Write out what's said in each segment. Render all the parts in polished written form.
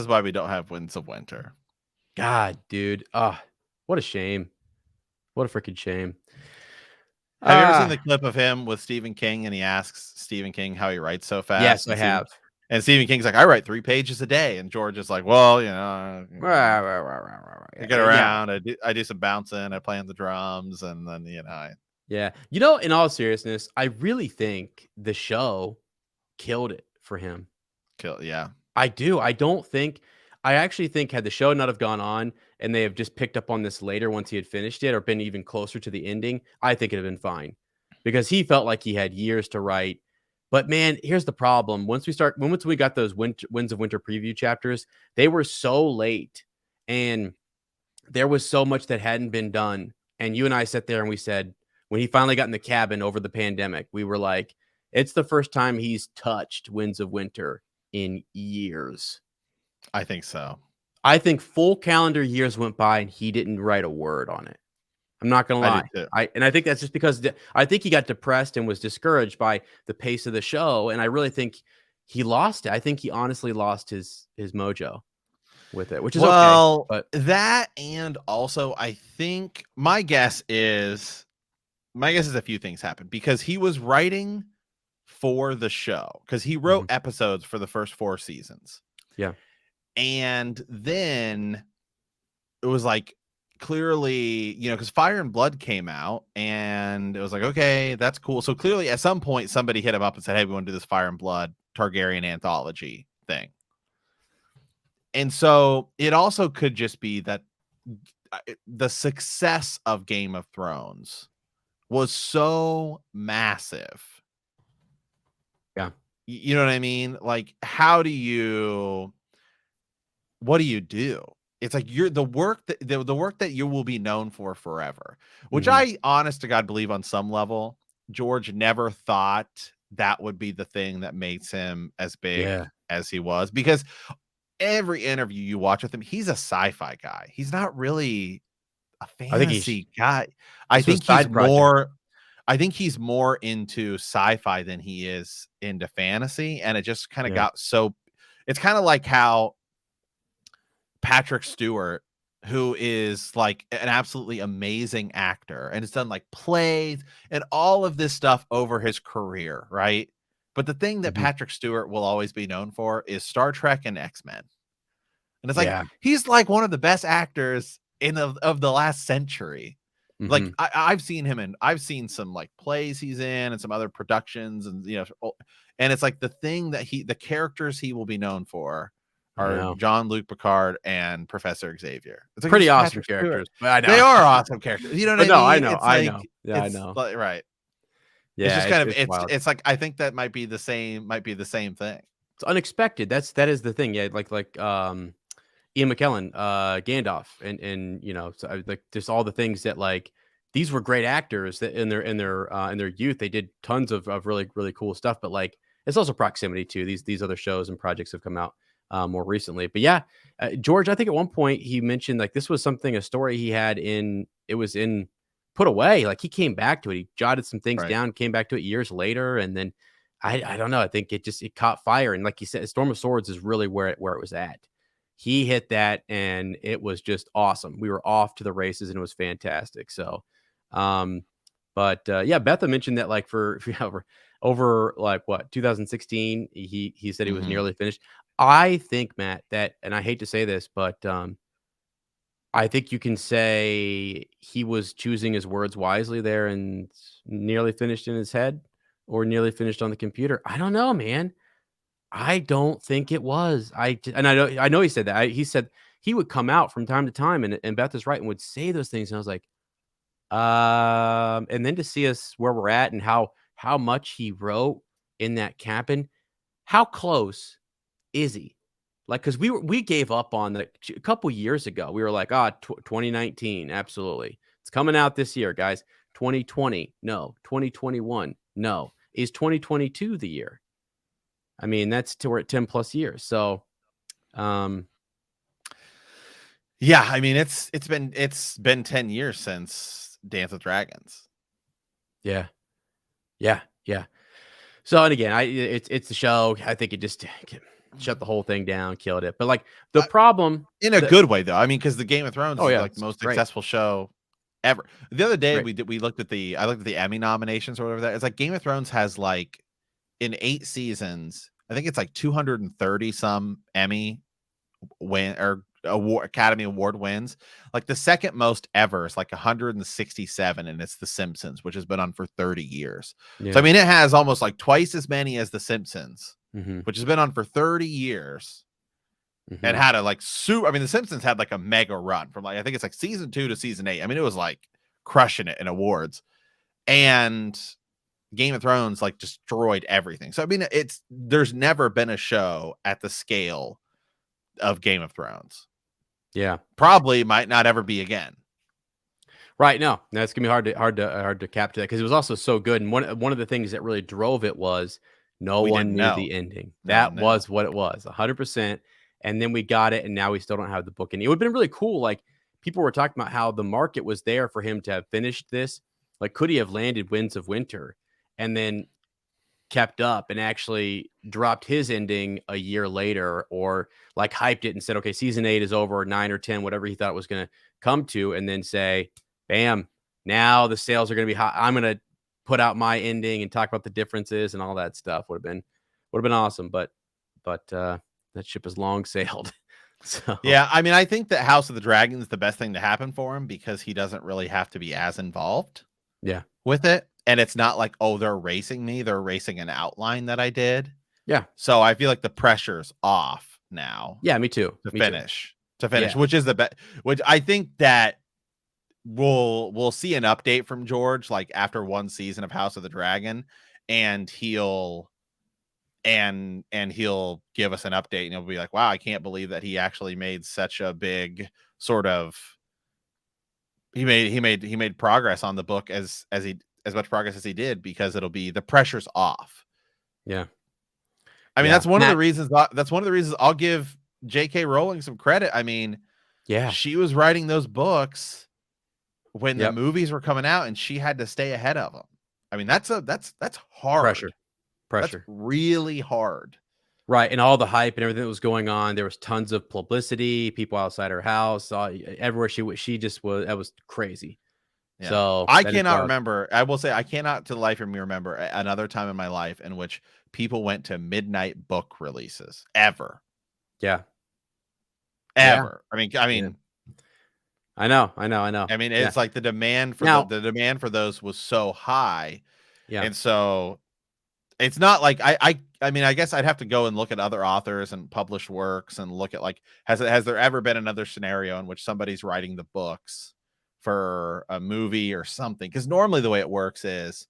why we don't have Winds of Winter. God, dude. What a shame. What a freaking shame. Have you ever seen the clip of him with Stephen King, and he asks Stephen King how he writes so fast? Yes, I have. And Stephen King's like, I write 3 pages a day. And George is like, well, I get around. I do some bouncing. I play on the drums. And then, Yeah. In all seriousness, I really think the show killed it for him. Yeah. I do. I actually think had the show not have gone on and they have just picked up on this later once he had finished it or been even closer to the ending, I think it'd have been fine because he felt like he had years to write. But man, here's the problem. Once we got those Winds of Winter preview chapters, they were so late and there was so much that hadn't been done. And you and I sat there and we said, when he finally got in the cabin over the pandemic, we were like, it's the first time he's touched Winds of Winter in years. I think so. I think full calendar years went by and he didn't write a word on it. I'm not going to lie. I think that's just because I think he got depressed and was discouraged by the pace of the show. And I really think he lost it. I think he honestly lost his mojo with it, which is okay. But that, and also I think my guess is a few things happened because he was writing for the show because he wrote episodes for the first 4 seasons. Yeah. And then it was like clearly, because Fire and Blood came out and it was like, okay, that's cool. So clearly at some point somebody hit him up and said, hey, we want to do this Fire and Blood Targaryen anthology thing. And so it also could just be that the success of Game of Thrones was so massive. Yeah. You know what I mean? Like, what do you do? It's like the work that you will be known for forever, which I, honest to God, believe on some level, George never thought that would be the thing that makes him as big as he was, because every interview you watch with him, he's a sci-fi guy. He's not really a fantasy guy. I think he's more into sci-fi than he is into fantasy. And it just kind of got so, it's kind of like how Patrick Stewart, who is like an absolutely amazing actor and has done like plays and all of this stuff over his career, right? But the thing that Patrick Stewart will always be known for is Star Trek and X-Men. And it's like, he's like one of the best actors of the last century. Like I've seen him I've seen some like plays he's in and some other productions, and and it's like the thing that the characters he will be known for are Jean-Luc Picard and Professor Xavier. It's like pretty awesome characters. I know. They are awesome characters. You know what I mean? I know. Yeah, I know. Right. Yeah, it's just kind of it's like I think that might be the same thing. It's unexpected. That is the thing. Yeah, like Ian McKellen, Gandalf, and so like just all the things that like these were great actors that in their youth they did tons of really really cool stuff. But like it's also proximity to these other shows and projects have come out more recently. But yeah, George, I think at one point he mentioned like this was a story he had put away. Like he came back to it. He jotted some things down, came back to it years later, and then I don't know. I think it caught fire, and like you said, Storm of Swords is really where it was at. He hit that and it was just awesome. We were off to the races and it was fantastic. So, Betha mentioned that like for over like what 2016, he said he was nearly finished. I think, Matt, that, and I hate to say this, but I think you can say he was choosing his words wisely there and nearly finished in his head or nearly finished on the computer. I don't know, man. I don't think it was. I know he said that. He said he would come out from time to time, and Beth is right, and would say those things. And I was like, and then to see us where we're at and how much he wrote in that cabin, how close is he? Like, because we gave up on a couple years ago. We were like, 2019, absolutely, it's coming out this year, guys. 2020, no. 2021, no. Is 2022 the year? I mean, we're at 10 plus years. So, yeah, I mean, it's been 10 years since Dance with Dragons. Yeah. So, and again, it's the show. I think shut the whole thing down, killed it. But like the problem, in a good way though. I mean, because the Game of Thrones oh is yeah, like the it's most great, successful show ever. The other day great. we looked at I looked at the Emmy nominations or whatever that. It's like Game of Thrones has like in 8 seasons, I think it's like 230 some Emmy win or Academy Award wins. Like the second most ever is like 167, and it's The Simpsons, which has been on for 30 years. So I Yeah. mean, it has almost like twice as many as The Simpsons, Mm-hmm. which has been on for 30 years. And Mm-hmm. had a like I mean, The Simpsons had like a mega run from like I think it's like season 2 to season 8. I mean, it was like crushing it in awards. And Game of Thrones like destroyed everything. So I mean, there's never been a show at the scale of Game of Thrones. Yeah. Probably might not ever be again. Right. No, that's gonna be hard to capture that because it was also so good. And one of the things that really drove it was no We one didn't knew know. the ending. No That one knew. was what it was, 100%. And then we got it, and now we still don't have the book. And it would have been really cool. Like people were talking about how the market was there for him to have finished this. Like, could he have landed Winds of Winter and then kept up and actually dropped his ending a year later, or like hyped it and said, okay, season 8 is over, or 9 or 10, whatever he thought it was going to come to, and then say, bam, now the sales are going to be high. I'm going to put out my ending and talk about the differences and all that stuff. Would have been awesome. But that ship has long sailed. So Yeah, I mean, I think that House of the Dragon is the best thing to happen for him because he doesn't really have to be as involved yeah. with it. And it's not like, oh, they're racing me. They're racing an outline that I did. Yeah. So I feel like the pressure's off now Yeah. Me too. to Me too. finish, Yeah. which is the best, which I think that we'll see an update from George like after one season of House of the Dragon, and he'll he'll give us an update and he'll be like, wow, I can't believe that he actually made such a big sort of he made progress on the book as much progress as he did, because it'll be the pressure's off. Yeah. I mean, Yeah. that's one of the Matt. reasons I'll give J.K. Rowling some credit. I mean, Yeah. she was writing those books when the Yep. movies were coming out and she had to stay ahead of them. I mean, that's hard. Pressure. That's Pressure. really hard. Right, and all the hype and everything that was going on, there was tons of publicity, people outside her house, everywhere she went, she just was that was crazy. Yeah. So, I that is cannot wild. remember. I will say I cannot to the life of me remember another time in my life in which people went to midnight book releases ever. Yeah. Yeah. Ever. I mean, I know. I mean, Yeah. it's like the demand for Now the demand for those was so high. yeah. And so it's not like I mean, I guess I'd have to go and look at other authors and published works and look at like has there ever been another scenario in which somebody's writing the books for a movie or something? Because normally the way it works is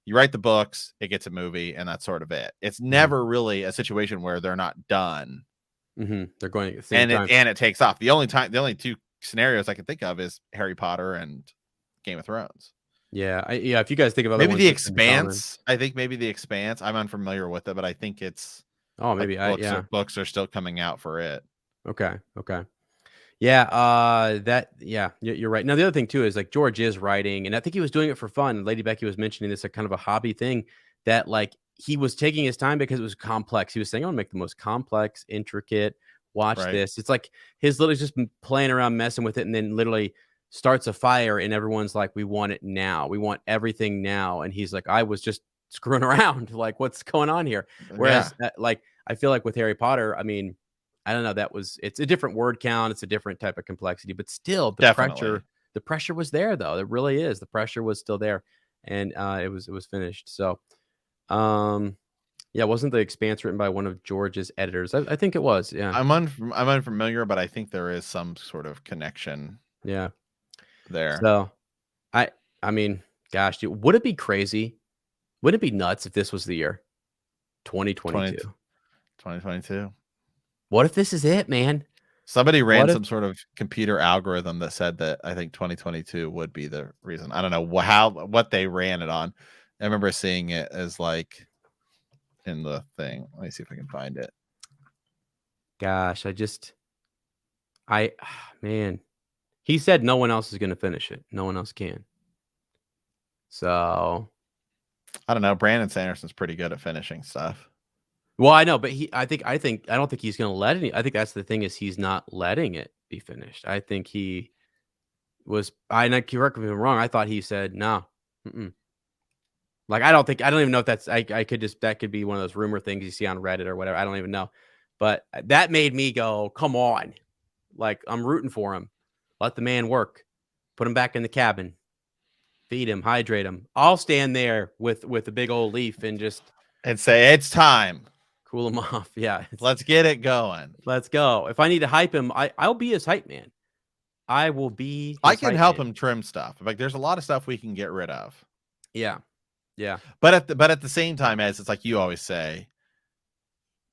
you write the books, it gets a movie, and that's sort of it. It's Mhm. never really a situation where they're not done Mhm. They're going at the same time. and it takes off. The only two scenarios I can think of is Harry Potter and Game of Thrones. Yeah, if you guys think of other Maybe ones The that's in common. Expanse. I think maybe The Expanse. I'm unfamiliar with it, but I think it's Oh, like maybe yeah. books are still coming out for it. Okay. Yeah, you're right. Now the other thing too is like George is writing, and I think he was doing it for fun. Lady Becky was mentioning this, like kind of a hobby thing that like he was taking his time because it was complex. He was saying, "I want to make the most complex, intricate. Watch Right. this." It's like his literally just been playing around, messing with it, and then literally starts a fire, and everyone's like, "We want it now. We want everything now." And he's like, "I was just screwing around. Like, what's going on here?" Yeah, Whereas, like, I feel like with Harry Potter, I mean, I don't know. It's a different word count. It's a different type of complexity, but still definitely. the pressure was there though. It really is. The pressure was still there, and it was finished. So, um, yeah, wasn't the Expanse written by one of George's editors? I think it was. Yeah, I'm unfamiliar, but I think there is some sort of connection yeah. there. So, I I mean, gosh, dude, would it be crazy? Would it be nuts if this was the year 20 2022? 2022. What if this is it, man? Somebody ran What if? some sort of computer algorithm that said that I think 2022 would be the reason. I don't know what they ran it on. I remember seeing it as like in the thing. Let me see if I can find it. Gosh, I man. He said no one else is gonna finish it. No one else can. So, I don't know. Brandon Sanderson's pretty good at finishing stuff. Well, I know, but I don't think he's gonna let any. I think that's the thing is he's not letting it be finished. I think he was. Correct me if I'm wrong. I thought he said no. Mm-mm. Like I don't even know if that's. I could just that could be one of those rumor things you see on Reddit or whatever. I don't even know, but that made me go, come on. Like I'm rooting for him. Let the man work. Put him back in the cabin. Feed him. Hydrate him. I'll stand there with a big old leaf and just And say it's time. cool him off. Yeah, Let's get it going. let's go. If I need to hype him, I'll be his hype man. I will be I his can hype help man. him trim stuff. Like there's a lot of stuff we can get rid of. Yeah. Yeah. But at the same time, as it's like you always say,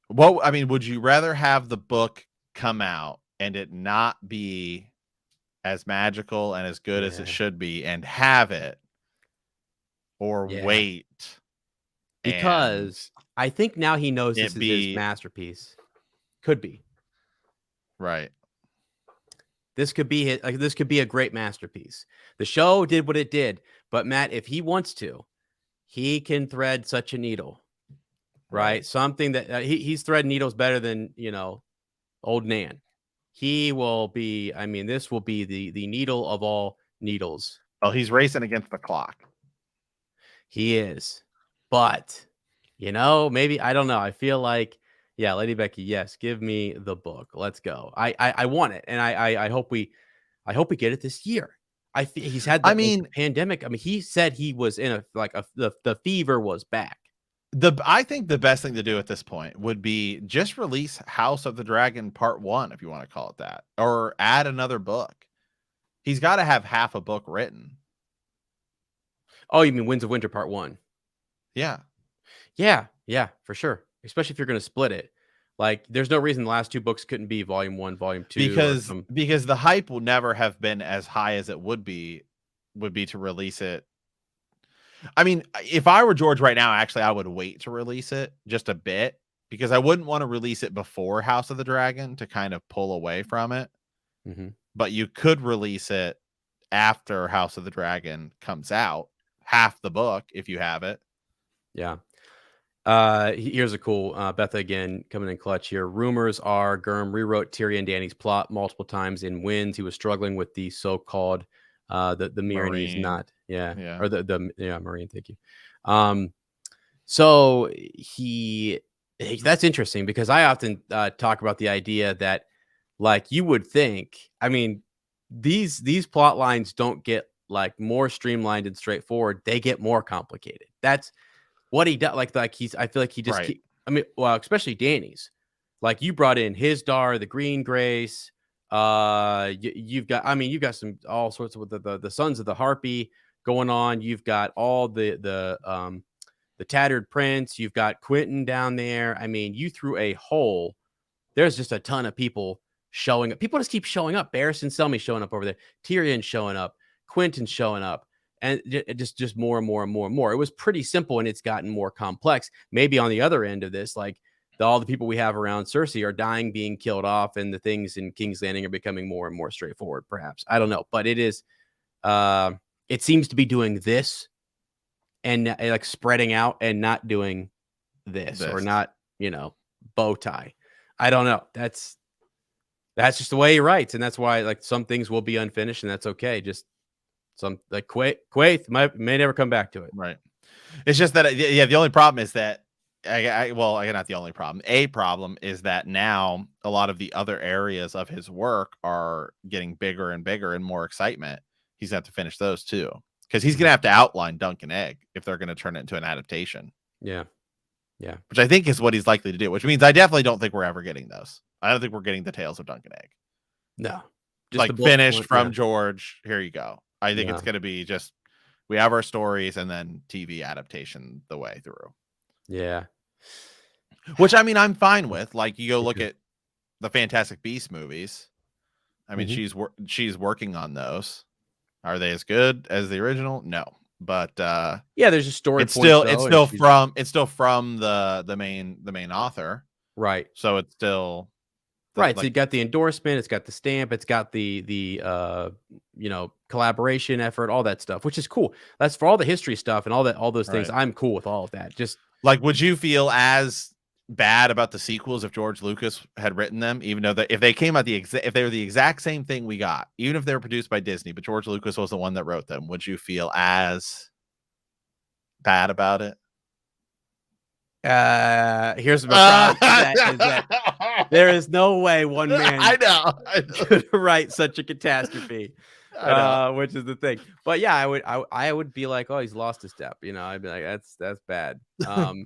what I mean, would you rather have the book come out and it not be as magical and as good as it Yeah. should be and have it, or Yeah. wait and Because I think now he knows this it is his be masterpiece. Could be. right? This could be this could be a great masterpiece. The show did what it did, but Matt, if he wants to, he can thread such a needle, right? Right. Something that he's threading needles better than old Nan. He will be. I mean, this will be the needle of all needles. Well, he's racing against the clock. He is, but maybe I don't know. I feel like, yeah, Lady Becky, yes, give me the book. Let's go. I want it, and I hope we get it this year. He's had I the mean, pandemic. I mean, he said he was in the fever was back. I think the best thing to do at this point would be just release House of the Dragon Part 1, if you want to call it that, or add another book. He's got to have half a book written. Oh, you mean Winds of Winter Part 1? Yeah. Yeah, yeah, for sure. Especially if you're going to split it. Like, there's no reason the last two books couldn't be Volume 1, Volume 2, or some. Because the hype will never have been as high as it would be to release it. I mean, if I were George right now, actually, I would wait to release it just a bit, because I wouldn't want to release it before House of the Dragon to kind of pull away from it. Mhm. But you could release it after House of the Dragon comes out, half the book if you have it. Yeah. Here's a cool Betha again coming in clutch here. Rumors are Gurm rewrote Tyrion Danny's plot multiple times in Winds. He was struggling with the so-called the Myronese Marine. knot. Yeah. Yeah. Or the Marine, thank you. So that's interesting because I often talk about the idea that, like, you would think, I mean, these plot lines don't get like more streamlined and straightforward. They get more complicated. That's what he does. Like I feel like he just Right. I mean, well, especially Danny's. Like, you brought in his Dar, the Green Grace. You've got some all sorts of the Sons of the Harpy going on. You've got all the Tattered Prince. You've got Quentin down there. I mean, you threw a hole. There's just a ton of people showing up. People just keep showing up. Barristan Selmy showing up over there. Tyrion showing up. Quentin showing up. And just more and more and more and more. It was pretty simple, and it's gotten more complex. Maybe on the other end of this, like all the people we have around Cersei are dying, being killed off, and the things in King's Landing are becoming more and more straightforward, perhaps. I don't know. But it is, it seems to be doing this and like spreading out and not doing this. Or not, bow tie. I don't know. That's just the way he writes. And that's why, like, some things will be unfinished, and that's okay. Just some, like, Quaithe may never come back to it. Right. It's just that, yeah, the only problem is that not the only problem. A problem is that now a lot of the other areas of his work are getting bigger and bigger and more excitement. He's going to have to finish those too, because he's going to have to outline Dunk and Egg if they're going to turn it into an adaptation. Yeah. Yeah. Which I think is what he's likely to do, which means I definitely don't think we're ever getting those. I don't think we're getting the Tales of Dunk and Egg. No. Just like finished from George. Here you go. I think it's going to be just, we have our stories and then TV adaptation the way through. Yeah. Which, I mean, I'm fine with. Like, you go look at the Fantastic Beasts movies. I mean, she's working on those. Are they as good as the original? No. But yeah, there's a story. It's still from the main author. Right. So it's still right. So you got the endorsement, it's got the stamp, it's got the collaboration effort, all that stuff, which is cool. That's for all the history stuff and all those things. I'm cool with all of that. Just like, would you feel as bad about the sequels if George Lucas had written them, even though if they came out if they were the exact same thing we got, even if they were produced by Disney, but George Lucas was the one that wrote them, would you feel as bad about it? Here's my problem is that there is no way one man I know. could write such a catastrophe. I know. Which is the thing. But yeah, I would be like, oh, he's lost a step. You know, I'd be like, that's bad. Because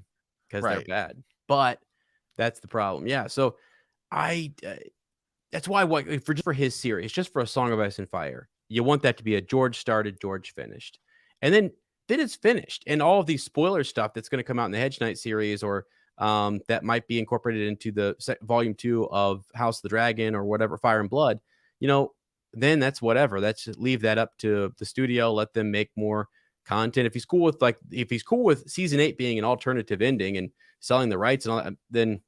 they're Right. bad. But that's the problem. Yeah. So that's why for his series, just for A Song of Ice and Fire, you want that to be a George started, George finished, and then it's finished. And all of these spoiler stuff that's going to come out in the Hedge Knight series, or that might be incorporated into the volume 2 of House of the Dragon or whatever, Fire and Blood. You know, then that's whatever. That's leave that up to the studio. Let them make more content. If he's cool with season 8 being an alternative ending and selling the rights and all that, then